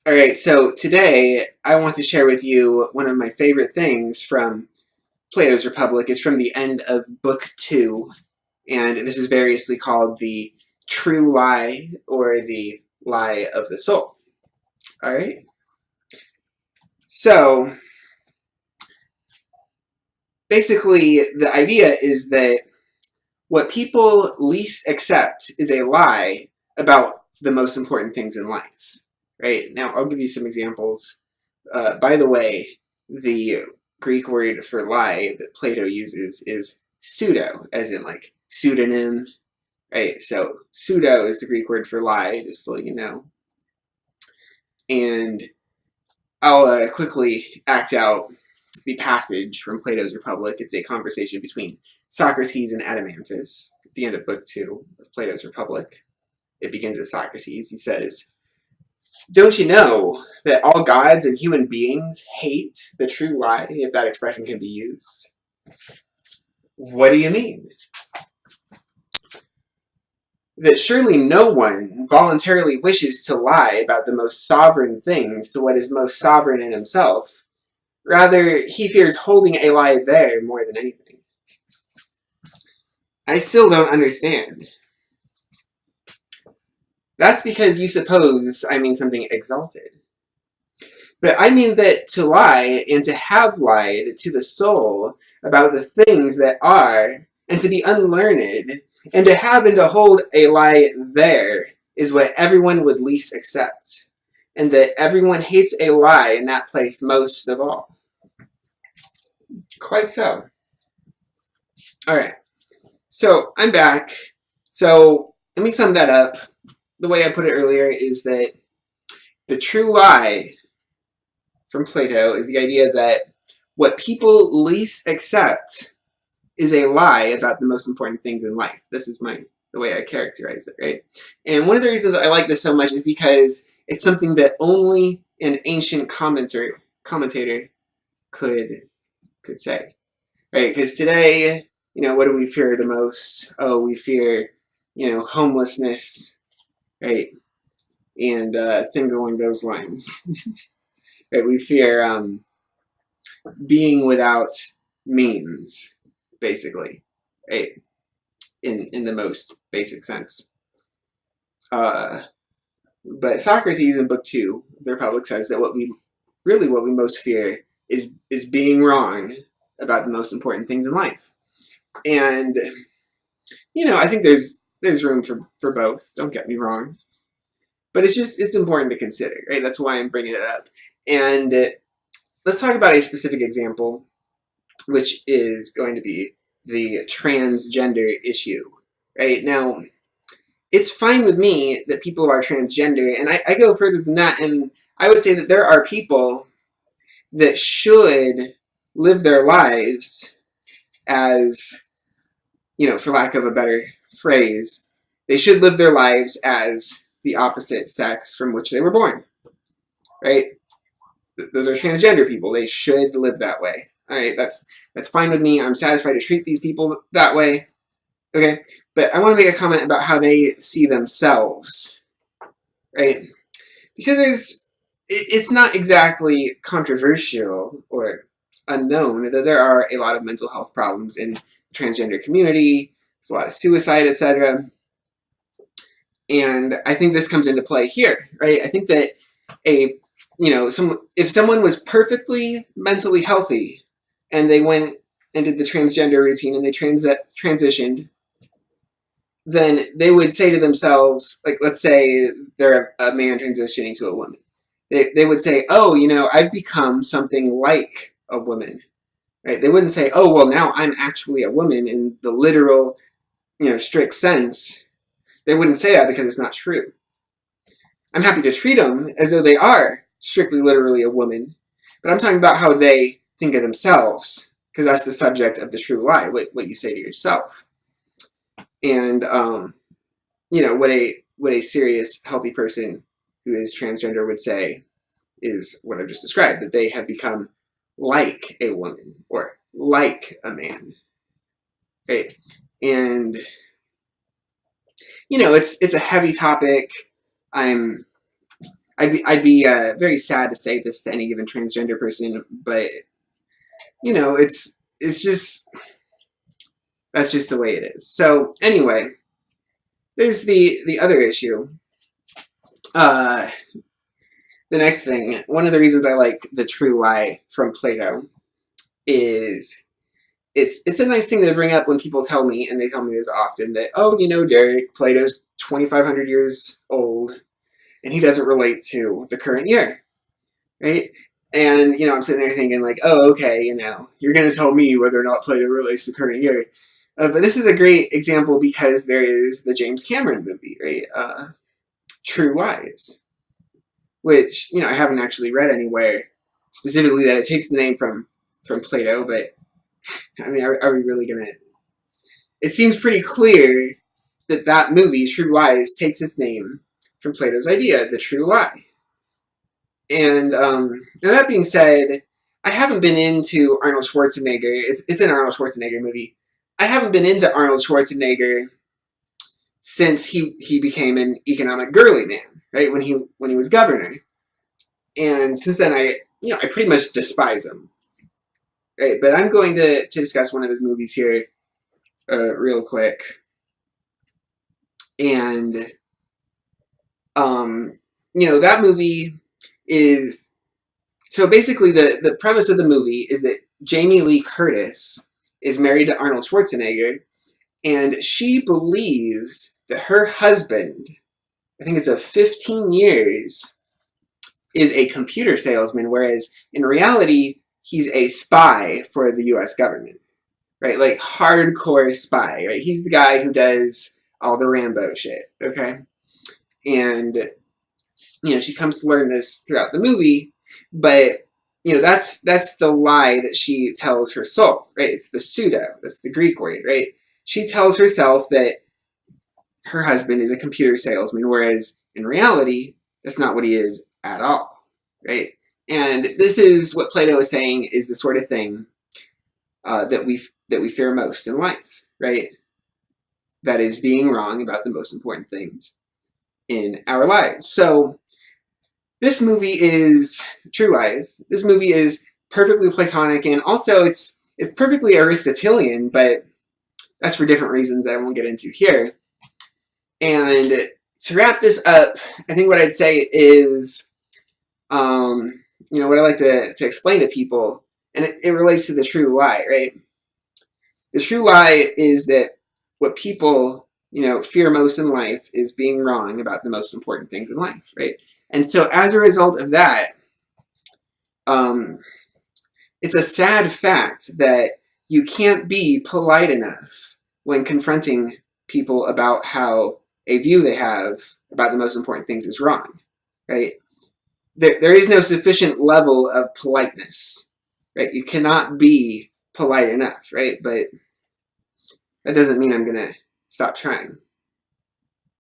All right, so today I want to share with you one of my favorite things from Plato's Republic. It's from the end of Book 2, and this is variously called the True Lie or the Lie of the Soul. All right, so basically the idea is that what people least accept is a lie about the most important things in life. Right, now I'll give you some examples. By the way, the Greek word for lie that Plato uses is pseudo, as in like pseudonym, right? So pseudo is the Greek word for lie, just so you know. And I'll quickly act out the passage from Plato's Republic. It's a conversation between Socrates and Adeimantus at the end of Book 2 of Plato's Republic. It begins with Socrates. He says, "Don't you know that all gods and human beings hate the true lie, if that expression can be used?" "What do you mean?" "That surely no one voluntarily wishes to lie about the most sovereign things to what is most sovereign in himself. Rather, he fears holding a lie there more than anything." "I still don't understand." "That's because you suppose I mean something exalted. But I mean that to lie and to have lied to the soul about the things that are, and to be unlearned, and to have and to hold a lie there is what everyone would least accept, and that everyone hates a lie in that place most of all." Quite so. All right. So I'm back. So let me sum that up. The way I put it earlier is that the true lie from Plato is the idea that what people least accept is a lie about the most important things in life. This is the way I characterize it, right? And one of the reasons I like this so much is because it's something that only an ancient commentator could say, right? Because today, what do we fear the most? Oh, we fear, homelessness, right? And things along those lines. Right? We fear being without means, basically, right? In the most basic sense. But Socrates in Book 2 of the Republic says that what we most fear is being wrong about the most important things in life. And I think there's room for both. Don't get me wrong, but it's important to consider, right? That's why I'm bringing it up. And let's talk about a specific example, which is going to be the transgender issue, right? Now, it's fine with me that people are transgender, and I go further than that, and I would say that there are people that should live their lives as, for lack of a better phrase, they should live their lives as the opposite sex from which they were born, right? Those are transgender people. They should live that way. All right, that's fine with me. I'm satisfied to treat these people that way. Okay, but I want to make a comment about how they see themselves, right? Because it's not exactly controversial or unknown that there are a lot of mental health problems in the transgender community. There's a lot of suicide, etc. And I think this comes into play here, right? I think that if someone was perfectly mentally healthy and they went and did the transgender routine and they transitioned, then they would say to themselves, like, let's say they're a man transitioning to a woman. They would say, oh, I've become something like a woman, right? They wouldn't say, oh, well, now I'm actually a woman in the literal, strict sense. They wouldn't say that because it's not true. I'm happy to treat them as though they are strictly literally a woman, but I'm talking about how they think of themselves, because that's the subject of the true lie, what you say to yourself. And what a serious, healthy person who is transgender would say is what I've just described, that they have become like a woman or like a man. Right? And it's a heavy topic. I'm I'd be very sad to say this to any given transgender person, but you know, it's just that's just the way it is. So anyway, there's the other issue. The next thing, one of the reasons I like the true lie from Plato is it's a nice thing to bring up when people tell me, and they tell me this often, that, oh, you know, Derek, Plato's 2,500 years old, and he doesn't relate to the current year, right? And, you know, I'm sitting there thinking, like, oh, okay, you know, you're going to tell me whether or not Plato relates to the current year. But this is a great example because there is the James Cameron movie, right? True Lies, which, you know, I haven't actually read anywhere specifically that it takes the name from Plato, but, I mean, are we really going to... It seems pretty clear that that movie, True Lies, takes its name from Plato's idea, the true lie. And that being said, I haven't been into Arnold Schwarzenegger. It's an Arnold Schwarzenegger movie. I haven't been into Arnold Schwarzenegger since he became an economic girly man, right? When he was governor. And since then I pretty much despise him. Right? But I'm going to discuss one of his movies here real quick. And you know, that movie is, so basically the premise of the movie is that Jamie Lee Curtis is married to Arnold Schwarzenegger, and she believes that her husband, I think it's 15 years, is a computer salesman, whereas in reality, he's a spy for the US government, right? Like, hardcore spy, right? He's the guy who does all the Rambo shit, okay? And, you know, she comes to learn this throughout the movie, but, you know, that's the lie that she tells her soul, right? It's the pseudo, that's the Greek word, right? She tells herself that her husband is a computer salesman, whereas in reality, that's not what he is at all, right? And this is what Plato is saying is the sort of thing that we fear most in life, right? That is being wrong about the most important things in our lives. So this movie is True Lies. This movie is perfectly Platonic, and also it's perfectly Aristotelian, but that's for different reasons that I won't get into here. And to wrap this up, I think what I'd say is, you know, what I like to explain to people, and it relates to the true lie, right? The true lie is that what people, you know, fear most in life is being wrong about the most important things in life, right? And so as a result of that, it's a sad fact that you can't be polite enough when confronting people about how a view they have about the most important things is wrong, right? There is no sufficient level of politeness, right? You cannot be polite enough, right? But that doesn't mean I'm going to stop trying.